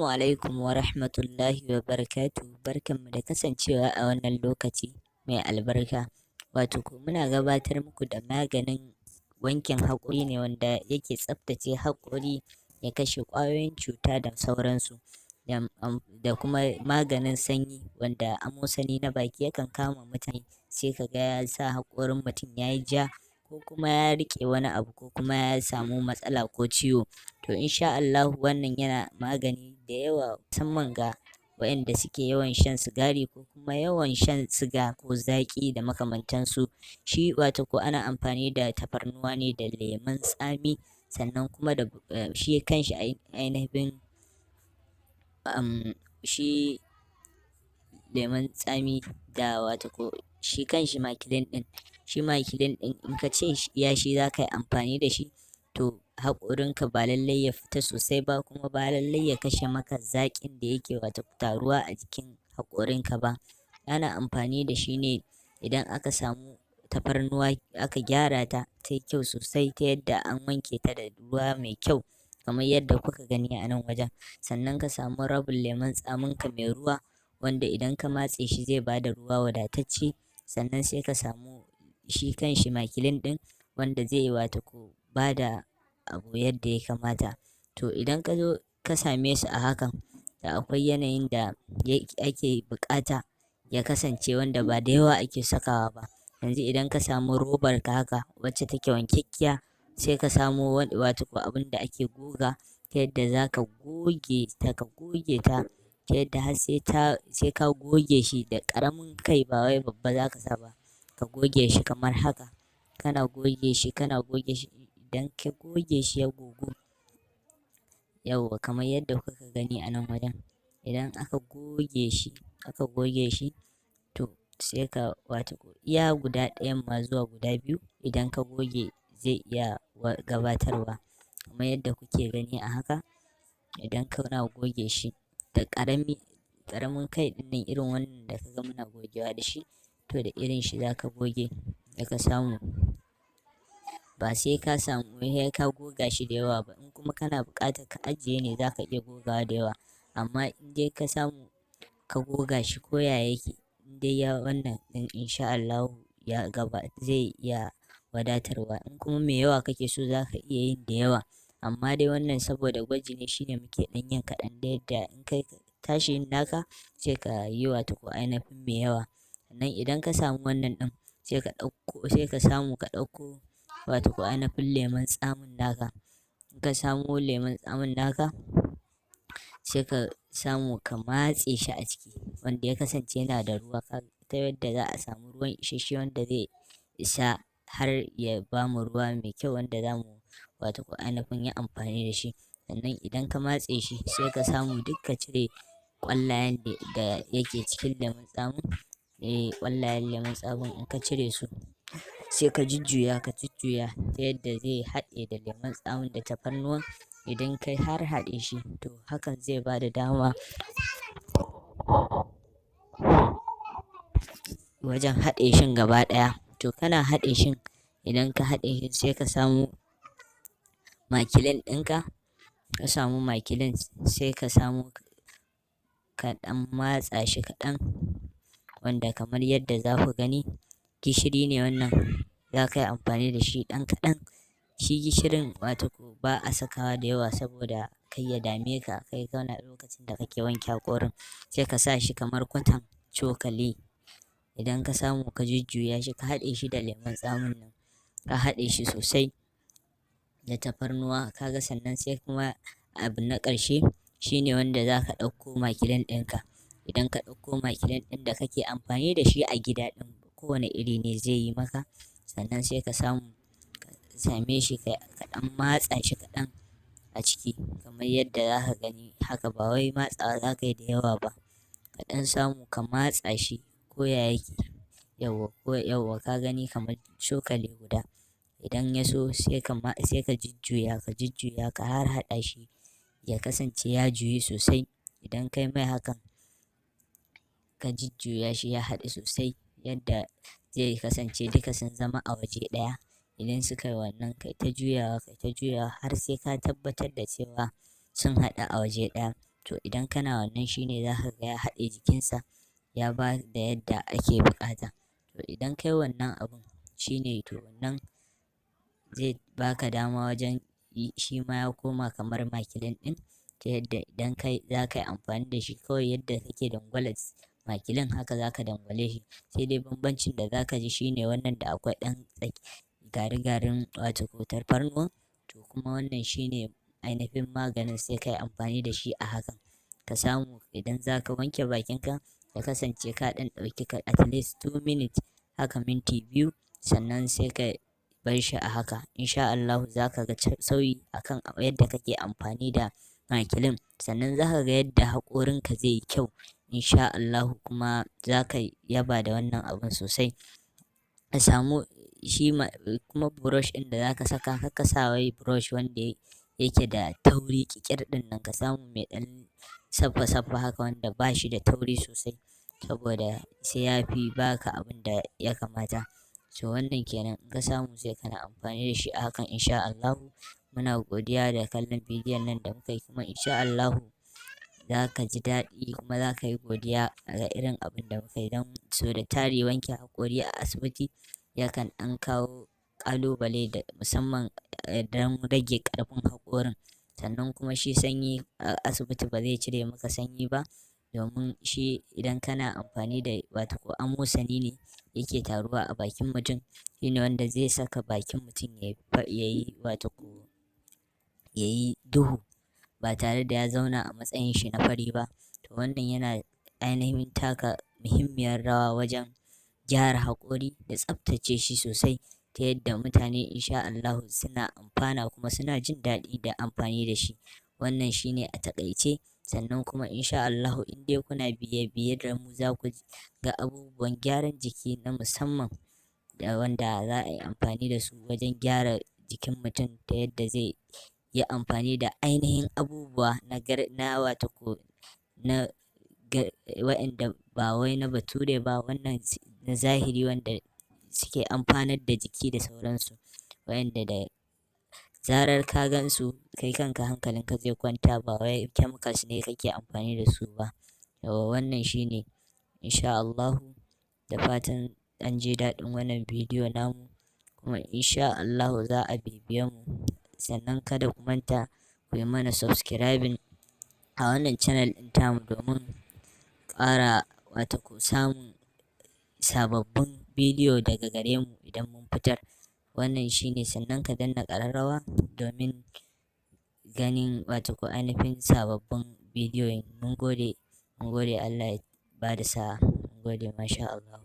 Assalamu alaikum wa rahmatullahi wa barakatuhu. Barkanmu da kasancewa a wannan lokaci mai albarka. Wato ko muna gabatar muku da maganin wankin haƙori ne wanda yake tsaftace haƙori, ya kashe ƙwayoyin cuta da sauransu. Da kuma maganin sanyi wanda amosani na baki yakan kama mutane, sai ka ga ya sa haƙorin mutum ya yi ja, ko kuma ya riƙe wani abu, ko kuma ya samu matsala ko ciwo. To insha Allahu wannan yana magani da yawa, musamman ga waɗanda suke yawan shan sigari ko kuma yawan shan siga ko zaƙi da makamantansu. Shi wato ko ana amfani da tafarnuwa ne da lemon tsami, sannan kuma da shi kanshi ainihin shi lemon tsami da wato ko shi kanshi makilin ɗin. Shi makilin ɗin in ka ce iya shi za ka yi amfani da shi, to haƙorinka ba lallai ya fita sosai ba, kuma ba lallai ya kashe maka zaƙin da yake wato taruwa a jikin haƙorinka ba. Ana amfani da shi ne idan aka samu tafarnuwa aka gyara ta yi kyau sosai, ta yadda an wanke ta da ruwa mai kyau kamar yadda kuka gani a nan wajen. Sannan ka samu rabin lemon tsaminka mai ruwa, wanda idan ka matse shi zai ba da ruwa wadatacce. Sannan sai ka samu shi kanshi makilin ɗin, wanda zai yi wato ko ba da abu yadda ya kamata. To idan ka zo ka same su a hakan, da akwai yanayin da ake buƙata ya kasance wanda ba da yawa ake sakawa ba. Yanzu idan ka samu robar ka haka wacce take wankekkiya, sai ka samo wato ko abin da ake goga, ta yadda za ka goge ta ta yadda har sai ka goge shi da ƙaramin kai, ba wai babba za ka sa ba. Ka goge shi kamar haka, kana goge shi idan ka goge shi ya gogu, yauwa kamar yadda kuka gani a nan wajen. Idan aka goge shi to sai ka wato iya guda ɗayan ma zuwa guda biyu idan ka goge zai iya gabatarwa, kamar yadda kuke gani a haka. Idan kana goge shi da ƙaramin kai ɗin nan, irin wannan da ka ga muna gogewa da shi, to da irin shi za ka goge, da ka samu ba sai ka goga shi da yawa ba. In kuma kana buƙatar ka ajiye ne, za ka iya gogawa da yawa. Amma in dai ka samu ka goga shi ko ya yake, in dai ya wannan ɗin insha Allahu zai iya wadatarwa. In kuma mai yawa kake so, za ka iya yin da yawa. Amma dai wannan saboda gwaji ne, shine muke ɗan yin kaɗan, da yadda in kai tashi yin naka sai ka yi wato ko ainihin mai yawa. Sannan idan ka samu wannan ɗin, sai ka ɗauko wato ko ainihin lemon tsamin naka. In ka samo lemon tsamin naka, sai ka samu ka matse shi a ciki, wanda ya kasance yana da ruwa, ta yadda za a samu ruwan isasshe wanda zai isa har ya bamu ruwa mai kyau wanda za mu wato ko ainihin yi amfani da shi. Sannan idan ka matse shi, sai ka samu duk ka cire ƙwallayen da yake cikin lemon tsamin. Ƙwallayen lemon tsamin in ka cire su, sai ka jujjuya ta yadda zai haɗe da lemon tsamin da tafarnuwan. Idan ka har haɗe shi, to hakan zai ba da dama wajen haɗe shin gaba ɗaya. To kana haɗe shin, idan ka haɗe shi, sai ka samu makilin ɗinka. Ka samu makilin, sai ka samu ka ɗan matsa shi kaɗan, wanda kamar yadda za ku gani, gishiri ne wannan, za ka yi amfani da shi ɗan kaɗan. Shi gishirin wato ko ba a sakawa da yawa, saboda kai ya dame ka kai kana lokacin da kake wanke haƙorin. Sai ka sa shi kamar kwatan cokali. Idan ka samu ka jujjuya shi, ka haɗe shi da lemon tsamin nan, ka haɗe shi sosai da tafarnuwa. Kaga sannan sai kuma abu na ƙarshe shine wanda za ka ɗauko makilin ɗinka. Idan ka ɗauko makilin ɗin da kake amfani da shi a gida ɗin, kowane iri ne zai yi maka. Sannan sai ka same shi ka ɗan matsa shi kaɗan a ciki, kamar yadda za ka gani haka. Ba wai matsawa za ka yi da yawa ba, ka ɗan samu ka matsa shi ko ya yake. Yauwa ka gani kamar cokali guda. Idan ya so sai ka jujjuya ka har haɗa shi ya kasance ya juyu sosai. Idan kai mai hakan, ka jujjuya shi ya haɗu sosai, yadda zai kasance duka sun zama a waje ɗaya. Idan suka yi wannan, kai ta juyawa har sai ka tabbatar da cewa sun haɗu a waje ɗaya. To idan kana wannan shine za ka ga ya haɗe jikinsa ya ba da yadda ake buƙata. To idan kai wannan abun shine to wannan zai baka dama wajen shi ma ya koma kamar makilin ɗin, ta yadda idan kai za ka yi amfani da shi kawai yadda kake dangwala makilin haka za ka dangwale shi. Sai dai bambancin da za ka ji shine wannan da akwai ɗan gari-garin wato ko tafarnuwa, to kuma wannan shine ainihin maganin sai ka yi amfani da shi a hakan. Ka samu idan za ka wanke bakinka ya kasance ka ɗan ɗauki ka at least 2 minutes haka minti 2, sannan sai ka bar shi a haka. Insha Allahu za ka ga sauyi akan yadda kake amfani da makilin, sannan za ka ga yadda haƙorinka zai yi kyau insha Allahu, kuma za ka yaba da wannan abun sosai. Ka samu shi kuma brush ɗin da za ka saka, kar ka sa wai brush wanda yake da tauri ƙiƙir ɗin nan, ka samu mai ɗan saffa-saffa haka wanda ba shi da tauri sosai, saboda sai ya fi baka abin da ya kamata. So wannan kenan, in ka samu sai kana amfani da shi a hakan insha Allahu. Muna godiya da kallon bidiyon nan da muka yi, kuma insha Allahu za ka ji daɗi kuma za ka yi godiya ga irin abin da muka yi. Don so da tari wanke haƙori a asibiti yakan ɗan kawo ƙalubale da musamman don rage ƙarfin haƙorin. Sannan kuma shi sanyi a asibiti ba zai cire maka sanyi ba, domin shi idan kana amfani da wato ko amosani ne yake taruwa a bakin mutum, shine wanda zai saka bakin mutum ya yi wato ko ya yi duhu ba tare da ya zauna a matsayin shi na fari ba. To wannan yana ainihin taka muhimmiyar rawa wajen gyara haƙori da tsaftace shi sosai, ta yadda mutane insha Allahu suna amfana kuma suna jin daɗi da amfani da shi. Wannan shine a taƙaice. Sannan kuma insha Allahu in dai kuna biye da mu za ku ga abubuwan gyaran jiki na musamman da wanda za a yi amfani da su wajen gyara jikin mutum, ta yadda zai yi amfani da ainihin abubuwa na wato ko na waɗanda ba wai na bature ba, wannan na zahiri wanda suke amfanar da jiki da sauransu, waɗanda da zarar ka gansu kai kanka hankalinka zai kwanta, ba wai chemicals ne kake amfani da su ba. Wannan shine insha Allahu. Da fatan an ji daɗin wannan bidiyo namu, kuma insha Allahu za a bibiye mu. Sannan kada ku manta ku yi mana subscribing a wannan channel ɗin tamu, domin ƙara wato ku samun sababbin bidiyo daga gare mu idan mun fitar. Wannan shine. Sannan ka danna ƙararrawa domin ganin wato ko ainihin sababbin bidiyoyin. Mun gode Allah ya bada sa'a. Mun gode, masha Allah.